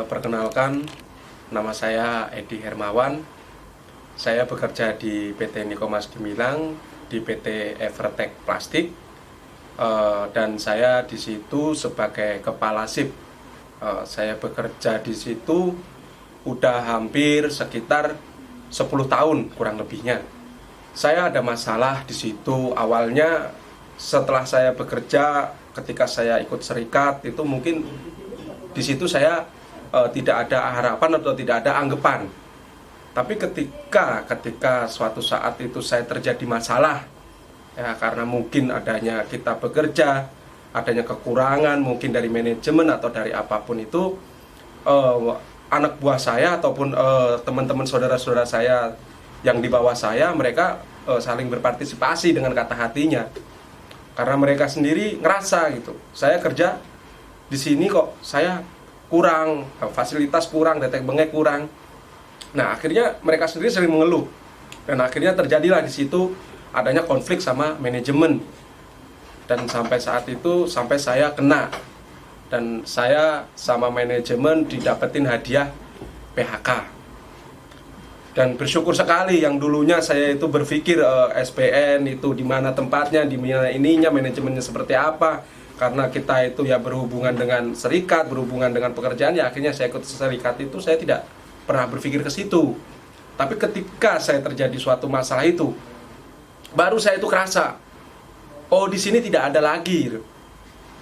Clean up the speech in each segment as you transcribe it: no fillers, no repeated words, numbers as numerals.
Perkenalkan, nama saya Edi Hermawan. Saya bekerja di PT Nikomas Gemilang, di PT Evertech Plastik, dan saya di situ sebagai kepala SIP. Saya bekerja di situ udah hampir sekitar 10 tahun kurang lebihnya. Saya ada masalah di situ awalnya setelah saya bekerja, ketika saya ikut serikat itu mungkin di situ saya tidak ada harapan atau tidak ada anggapan. Tapi ketika suatu saat itu saya terjadi masalah, ya karena mungkin adanya kita bekerja, adanya kekurangan mungkin dari manajemen atau dari apapun itu, anak buah saya ataupun teman-teman saudara-saudara saya yang di bawah saya, mereka saling berpartisipasi dengan kata hatinya. Karena mereka sendiri ngerasa gitu, saya kerja di sini kok saya kurang, fasilitas kurang, detek bengek kurang. Nah, akhirnya mereka sendiri sering mengeluh. Dan akhirnya terjadilah di situ adanya konflik sama manajemen. Dan sampai saat itu sampai saya kena. Dan saya sama manajemen didapetin hadiah PHK. Dan bersyukur sekali yang dulunya saya itu berpikir SPN itu di mana tempatnya, di mana ininya, manajemennya seperti apa. Karena kita itu ya berhubungan dengan serikat, berhubungan dengan pekerjaan, ya akhirnya saya ikut serikat itu saya tidak pernah berpikir ke situ. Tapi ketika saya terjadi suatu masalah itu, baru saya itu kerasa, oh di sini tidak ada lagi.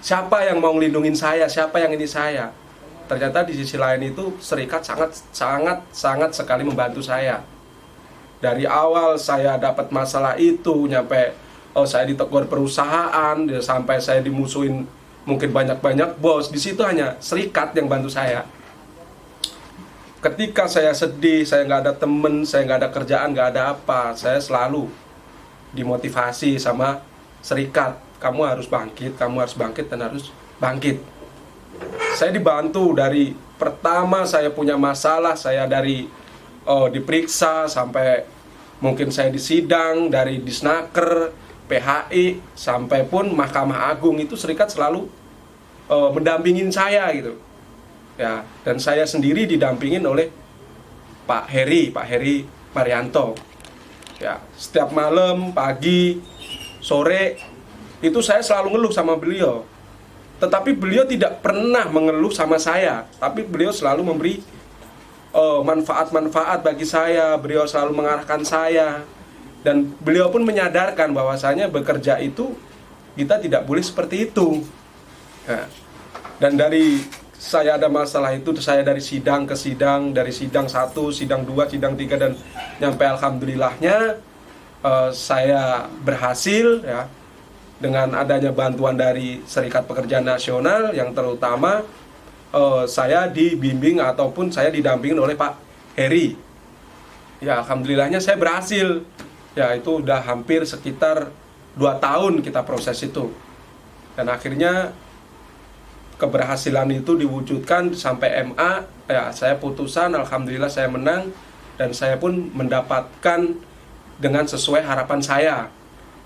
Siapa yang mau ngelindungin saya? Siapa yang ini saya? Ternyata di sisi lain itu serikat sangat sekali membantu saya. Dari awal saya dapat masalah itu nyampe saya ditegur perusahaan, sampai saya dimusuhin mungkin banyak bos. Di situ hanya serikat yang bantu saya. Ketika saya sedih, saya nggak ada temen, saya nggak ada kerjaan, nggak ada apa, saya selalu dimotivasi sama serikat. Kamu harus bangkit dan harus bangkit. Saya dibantu dari pertama saya punya masalah, saya dari diperiksa sampai mungkin saya disidang, dari Disnaker, PHI, sampai pun Mahkamah Agung, itu serikat selalu mendampingin saya gitu. Ya, dan saya sendiri didampingin oleh Pak Heri Marianto. Ya, setiap malam, pagi, sore itu saya selalu ngeluh sama beliau. Tetapi beliau tidak pernah mengeluh sama saya, tapi beliau selalu memberi manfaat-manfaat bagi saya. Beliau selalu mengarahkan saya. Dan beliau pun menyadarkan bahwasanya bekerja itu kita tidak boleh seperti itu. Nah, dan dari saya ada masalah itu, saya dari sidang ke sidang, dari sidang 1, sidang 2, sidang 3, dan nyampe alhamdulillahnya saya berhasil ya, dengan adanya bantuan dari Serikat Pekerja Nasional, yang terutama saya dibimbing ataupun saya didampingin oleh Pak Heri. Ya, alhamdulillahnya saya berhasil. Ya, itu udah hampir sekitar 2 tahun kita proses itu. Dan akhirnya keberhasilan itu diwujudkan sampai MA. Ya, saya putusan, alhamdulillah saya menang. Dan saya pun mendapatkan dengan sesuai harapan saya.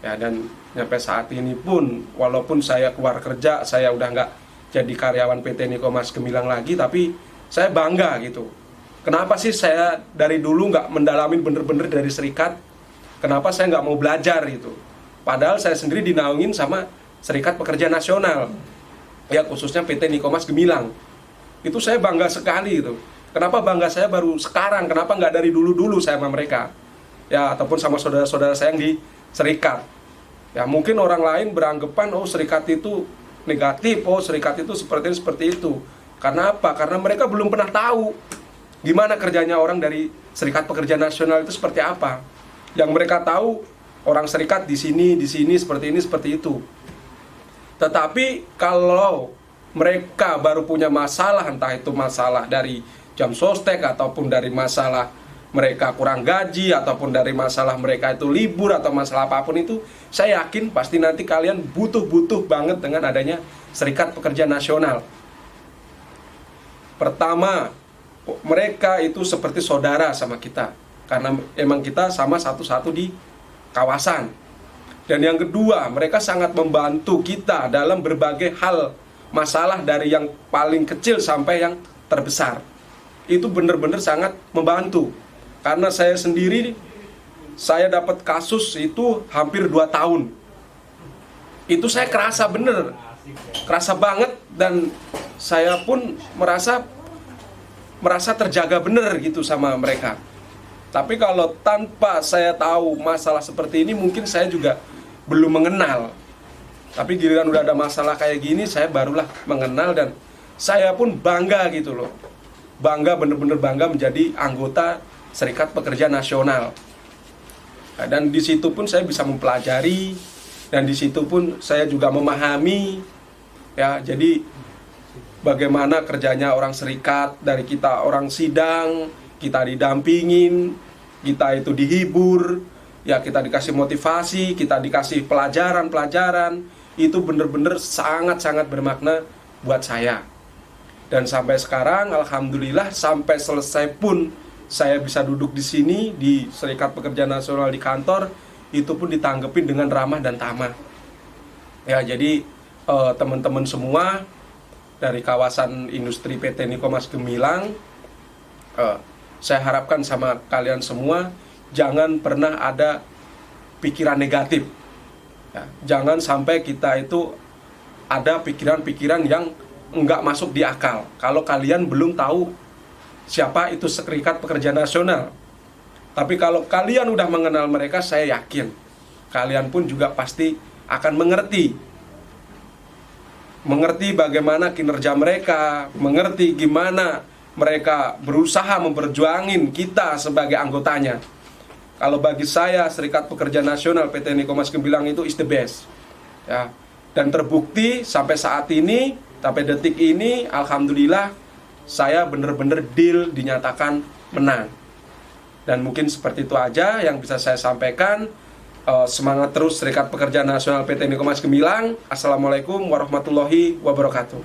Ya, dan sampai saat ini pun, walaupun saya keluar kerja, saya udah nggak jadi karyawan PT Nikomas Gemilang lagi, tapi saya bangga gitu. Kenapa sih saya dari dulu nggak mendalamin bener-bener dari serikat? Kenapa saya nggak mau belajar gitu? Padahal saya sendiri dinaungin sama Serikat Pekerja Nasional, ya khususnya PT Nikomas Gemilang. Itu saya bangga sekali gitu. Kenapa bangga saya baru sekarang? Kenapa nggak dari dulu-dulu saya sama mereka? Ya, ataupun sama saudara-saudara saya yang di serikat. Ya, mungkin orang lain beranggapan, oh serikat itu negatif, oh serikat itu seperti itu. Karena apa? Karena mereka belum pernah tahu gimana kerjanya orang dari Serikat Pekerja Nasional itu seperti apa. Yang mereka tahu orang serikat di sini seperti ini, seperti itu. Tetapi kalau mereka baru punya masalah, entah itu masalah dari jam sostek, ataupun dari masalah mereka kurang gaji, ataupun dari masalah mereka itu libur, atau masalah apapun itu, saya yakin pasti nanti kalian butuh banget dengan adanya Serikat Pekerja Nasional. Pertama, mereka itu seperti saudara sama kita, karena emang kita sama satu-satu di kawasan. Dan yang kedua, mereka sangat membantu kita dalam berbagai hal, masalah dari yang paling kecil sampai yang terbesar. Itu benar-benar sangat membantu. Karena saya sendiri, saya dapat kasus itu hampir 2 tahun. Itu saya kerasa bener, kerasa banget, dan saya pun merasa terjaga bener gitu sama mereka. Tapi kalau tanpa saya tahu masalah seperti ini, mungkin saya juga belum mengenal. Tapi giliran udah ada masalah kayak gini, saya barulah mengenal, dan saya pun bangga gitu loh. Bangga, bener-bener bangga menjadi anggota Serikat Pekerja Nasional. Nah, dan di situ pun saya bisa mempelajari, dan di situ pun saya juga memahami, ya, jadi bagaimana kerjanya orang serikat, dari kita orang sidang, kita didampingin, kita itu dihibur, ya, kita dikasih motivasi, kita dikasih pelajaran-pelajaran. Itu benar-benar sangat-sangat bermakna buat saya. Dan sampai sekarang, alhamdulillah, sampai selesai pun saya bisa duduk di sini di Serikat Pekerja Nasional di kantor, itu pun ditanggepin dengan ramah dan tamah. Ya, jadi teman-teman semua dari kawasan industri PT Nikomas Gemilang, saya harapkan sama kalian semua, jangan pernah ada pikiran negatif. Ya, jangan sampai kita itu ada pikiran-pikiran yang enggak masuk di akal. Kalau kalian belum tahu siapa itu Serikat Pekerja Nasional. Tapi kalau kalian udah mengenal mereka, saya yakin kalian pun juga pasti akan mengerti bagaimana kinerja mereka, mengerti gimana mereka berusaha memperjuangin kita sebagai anggotanya. Kalau bagi saya, Serikat Pekerja Nasional PT Nikomas Gemilang itu is the best. Ya. Dan terbukti sampai saat ini, sampai detik ini, alhamdulillah, saya benar-benar deal dinyatakan menang. Dan mungkin seperti itu aja yang bisa saya sampaikan. Semangat terus Serikat Pekerja Nasional PT Nikomas Gemilang. Assalamualaikum warahmatullahi wabarakatuh.